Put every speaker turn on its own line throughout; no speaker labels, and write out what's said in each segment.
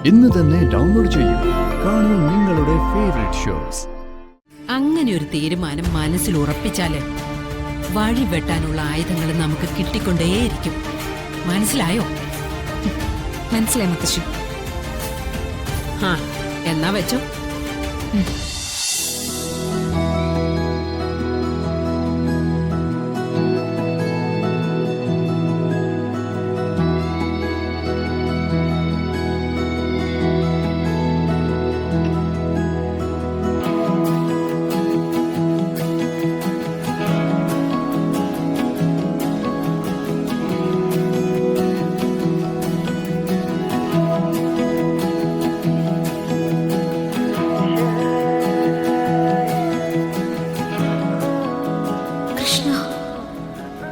ഇന്ന് തന്നെ ഡൗൺലോഡ് ചെയ്യൂ. കാണൂ നിങ്ങളുടെ ഫേവറേറ്റ് ഷോസ്.
അങ്ങനെ ഒരു തീരുമാനം മനസ്സിൽ ഉറപ്പിച്ചാല് വഴി വെട്ടാനുള്ള ആയുധങ്ങൾ നമുക്ക് കിട്ടിക്കൊണ്ടേയിരിക്കും. മനസ്സിലായോ?
മനസ്സിലായി മുത്തശ്ശി.
ആ എന്നാ വെച്ചോ.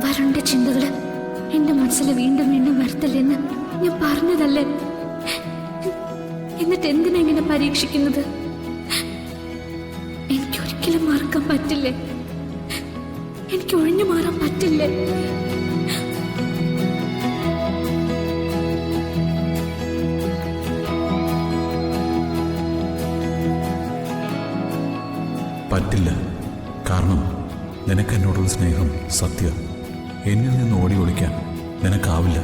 വരുണിന്റെ ചിന്തകള് എന്റെ മനസ്സിൽ വീണ്ടും വീണ്ടും വരുത്തല്ലെന്ന് ഞാൻ പറഞ്ഞതല്ലേ? എന്നിട്ട് എന്തിനാ ഇങ്ങനെ പരീക്ഷിക്കുന്നത്? എനിക്ക് ഒരിക്കലും മറക്കാൻ പറ്റില്ലേ? എനിക്ക് ഒഴിഞ്ഞു മാറാൻ പറ്റില്ലേ?
പറ്റില്ല. കാരണം നിനക്ക് എന്നോടുള്ള സ്നേഹം സത്യം. എന്നിൽ നിന്ന് ഓടി ഒളിക്കാൻ നിനക്കാവില്ല.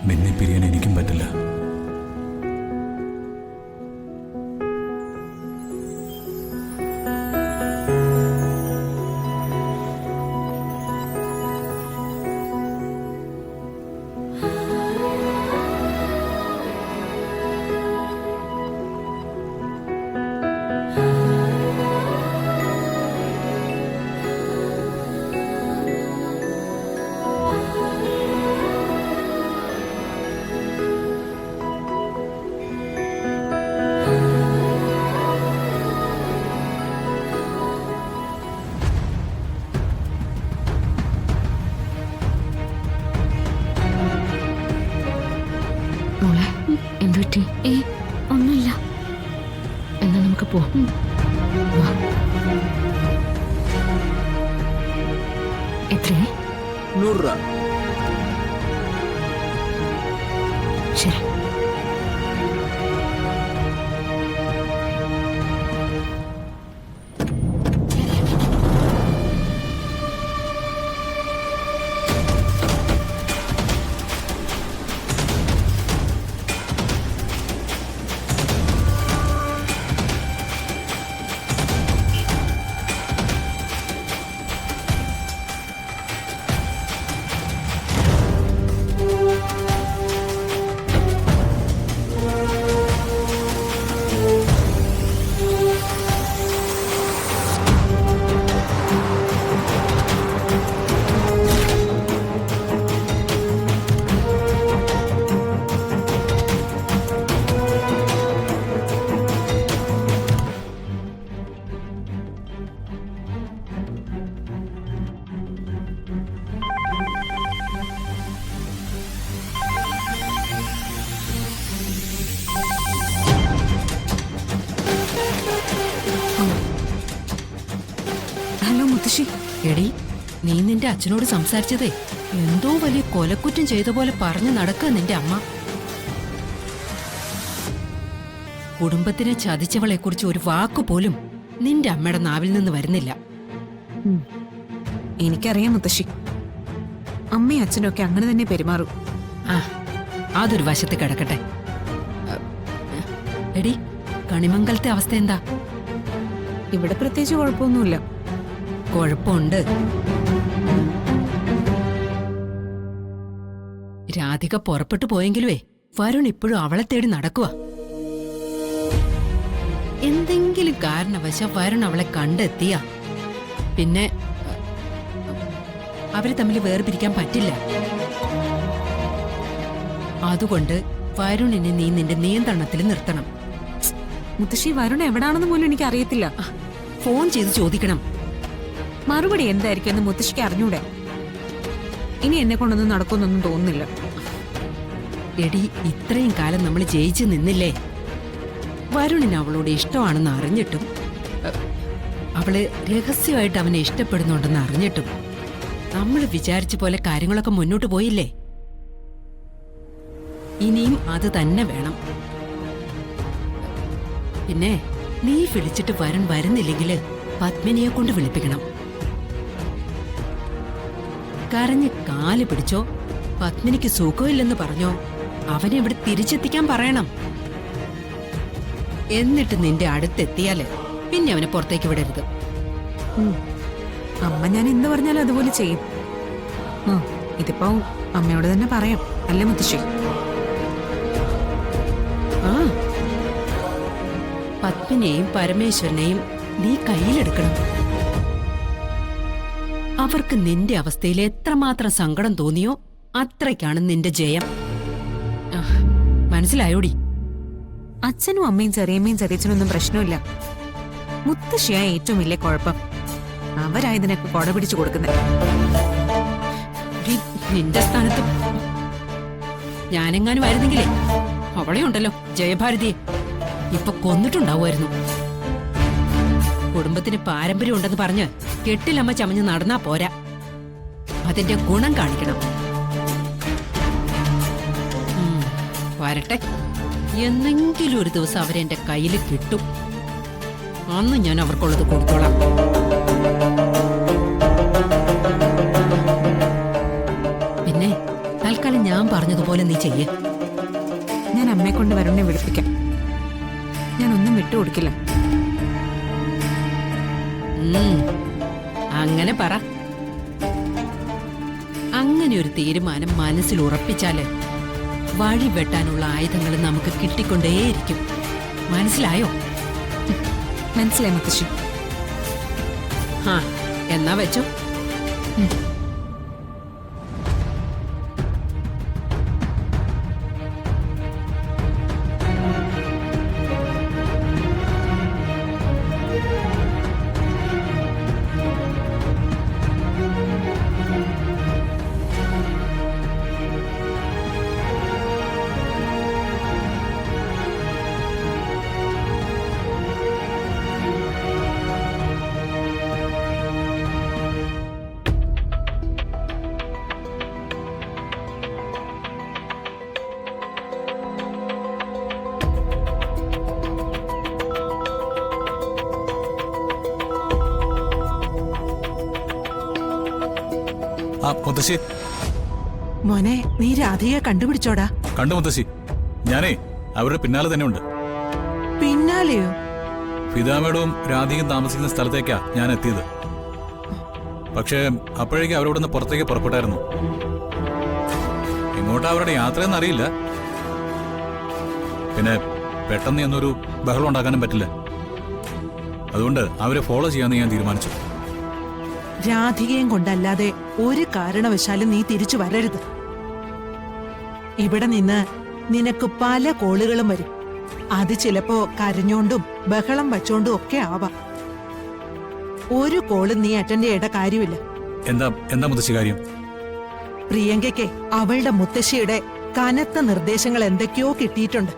നിന്നെ പിരിയാൻ എനിക്കും പറ്റില്ല.
ഒന്നുമില്ല.
എന്നാ നമുക്ക് പോവാം. എത്രയായി?
100 രൂപ.
ശരി.
ഹലോ മുത്തശ്ശി.
എടി, നീ നിന്റെ അച്ഛനോട് സംസാരിച്ചതേ എന്തോ വലിയ കൊലക്കുറ്റം ചെയ്ത പോലെ പറഞ്ഞു നടക്കുക നിന്റെ അമ്മ. കുടുംബത്തിനെ ചതിച്ചവളെ കുറിച്ച് ഒരു വാക്കുപോലും നിന്റെ അമ്മയുടെ നാവിൽ നിന്ന് വരുന്നില്ല.
എനിക്കറിയാം മുത്തശ്ശി, അമ്മയും അച്ഛനും ഒക്കെ അങ്ങനെ തന്നെ പെരുമാറും.
ആ, അതൊരു വശത്ത് കിടക്കട്ടെ. എടി, കണിമംഗലത്തെ അവസ്ഥ എന്താ?
ഇവിടെ പ്രത്യേകിച്ച് കുഴപ്പമൊന്നുമില്ല.
കുഴപ്പമുണ്ട്. രാധിക പുറപ്പെട്ടു പോയെങ്കിലുവേ വരുൺ ഇപ്പോഴും അവളെ തേടി നടക്കുക. എന്തെങ്കിലും കാരണവശാൽ വരുൺ അവളെ കണ്ടെത്തിയ പിന്നെ അവര് തമ്മിൽ വേർപിരിക്കാൻ പറ്റില്ല. അതുകൊണ്ട് വരുണിനെ നീ നിന്റെ നിയന്ത്രണത്തിൽ നിർത്തണം.
മുത്തശ്ശി, വരുൺ എവിടാണെന്ന് പോലും എനിക്ക് അറിയത്തില്ല.
ഫോൺ ചെയ്ത് ചോദിക്കണം.
മറുപടി എന്തായിരിക്കും എന്ന് മുത്തശ്ശിക്ക് അറിഞ്ഞൂടെ? ഇനി എന്നെ കൊണ്ടൊന്നും നടക്കുമെന്നൊന്നും തോന്നുന്നില്ല.
എടി, ഇത്രയും കാലം നമ്മൾ ജയിച്ചു നിന്നില്ലേ? വരുണിന് അവളോട് ഇഷ്ടമാണെന്ന് അറിഞ്ഞിട്ടും അവള് രഹസ്യമായിട്ട് അവനെ ഇഷ്ടപ്പെടുന്നുണ്ടെന്ന് അറിഞ്ഞിട്ടും നമ്മൾ വിചാരിച്ച പോലെ കാര്യങ്ങളൊക്കെ മുന്നോട്ട് പോയില്ലേ? ഇനിയും അത് തന്നെ വേണം. പിന്നെ നീ വിളിച്ചിട്ട് വരുന്നില്ലെങ്കില് പത്മിനിയെ കൊണ്ട് വിളിപ്പിക്കണം. കരഞ്ഞ് കാല് പിടിച്ചോ, പത്മിനിക്ക് സുഖമില്ലെന്ന് പറഞ്ഞോ, അവനെ ഇവിടെ തിരിച്ചെത്തിക്കാൻ പറയണം. എന്നിട്ട് നിന്റെ അടുത്തെത്തിയാല് പിന്നെ അവനെ പുറത്തേക്ക് വിടരുത്.
അമ്മ ഞാൻ എന്ത് പറഞ്ഞാലും അതുപോലെ ചെയ്യും. ഇതിപ്പോ അമ്മയോട് തന്നെ പറയാം, അല്ലേ മുത്തശ്ശി?
ആ, പത്മിനെയും പരമേശ്വരനെയും നീ കയ്യിലെടുക്കണം. അവർക്ക് നിന്റെ അവസ്ഥയിൽ എത്രമാത്രം സങ്കടം തോന്നിയോ അത്രയ്ക്കാണ് നിന്റെ ജയം. മനസ്സിലായോടി?
അച്ഛനും അമ്മയും ചെറിയമ്മയും ചെറിയച്ഛനൊന്നും പ്രശ്നമില്ല. മുത്തശ്ശിയാ ഏറ്റവും വലിയ കുഴപ്പം. അവരായതിനൊക്കെ കൊട പിടിച്ചു കൊടുക്കുന്നത്.
നിന്റെ സ്ഥാനത്തും ഞാനെങ്ങാനും ആയിരുന്നെങ്കിലേ അവളെ ഉണ്ടല്ലോ ജയഭാരതിയെ ഇപ്പൊ കൊന്നിട്ടുണ്ടാവുമായിരുന്നു. കുടുംബത്തിന് പാരമ്പര്യം ഉണ്ടെന്ന് പറഞ്ഞ് കെട്ടിലമ്മ ചമഞ്ഞ് നടന്നാ പോരാ, അതിന്റെ ഗുണം കാണിക്കണം. വരട്ടെ, എന്നെങ്കിലും ഒരു ദിവസം അവരെന്റെ കയ്യിൽ കിട്ടും. അന്ന് ഞാൻ അവർക്കുള്ളത് കൊടുത്തോളാം. പിന്നെ തൽക്കാലം ഞാൻ പറഞ്ഞതുപോലെ നീ ചെയ്യേ.
ഞാൻ അമ്മയെ കൊണ്ട് വരുണ്ണെ വിളിപ്പിക്കാം. ഞാനൊന്നും വിട്ടുകൊടുക്കില്ല.
അങ്ങനെ പറ. അങ്ങനെ ഒരു തീരുമാനം മനസ്സിൽ ഉറപ്പിച്ചാല് വഴി വെട്ടാനുള്ള ആയുധങ്ങൾ നമുക്ക് കിട്ടിക്കൊണ്ടേയിരിക്കും. മനസ്സിലായോ?
മനസ്സിലായി മുത്തശ്ശി.
ആ, എന്നാ വെച്ചോ.
ആ മുത്തശ്ശി.
മോനെ, നീ രാധികയെ കണ്ടുപിടിച്ചോടാ?
കണ്ടു മുത്തശ്ശി. ഞാനേ അവരുടെ പിന്നാലെ തന്നെ ഉണ്ട്.
പിന്നാലെയോ?
പിതാമേടവും രാധികയും താമസിക്കുന്ന സ്ഥലത്തേക്കാ ഞാൻ എത്തിയത്. പക്ഷേ അപ്പോഴേക്കും അവരോട് നിന്ന് പുറത്തേക്ക് പുറപ്പെട്ടായിരുന്നു. എങ്ങോട്ടാ അവരുടെ യാത്രയെന്ന് അറിയില്ല. പിന്നെ പെട്ടെന്ന് എന്നൊരു ബഹളം ഉണ്ടാക്കാനും പറ്റില്ല. അതുകൊണ്ട് അവരെ ഫോളോ ചെയ്യാമെന്ന് ഞാൻ തീരുമാനിച്ചു.
രാധികയും കൊണ്ടല്ലാതെ ഒരു കാരണവശാലും നീ തിരിച്ചു വരരുത്. ഇവിടെ നിന്ന് നിനക്ക് പല കോളുകളും വരും. അത് ചിലപ്പോ കരഞ്ഞോണ്ടും ബഹളം വച്ചോണ്ടും ഒക്കെ ആവാം. ഒരു കോളും നീ അറ്റൻഡ് ചെയ്യേണ്ട കാര്യമില്ല.
എന്താ മുത്തശ്ശി കാര്യം?
പ്രിയങ്കയ്ക്ക് അവളുടെ മുത്തശ്ശിയുടെ കനത്ത നിർദ്ദേശങ്ങൾ എന്തൊക്കെയോ കിട്ടിയിട്ടുണ്ട്.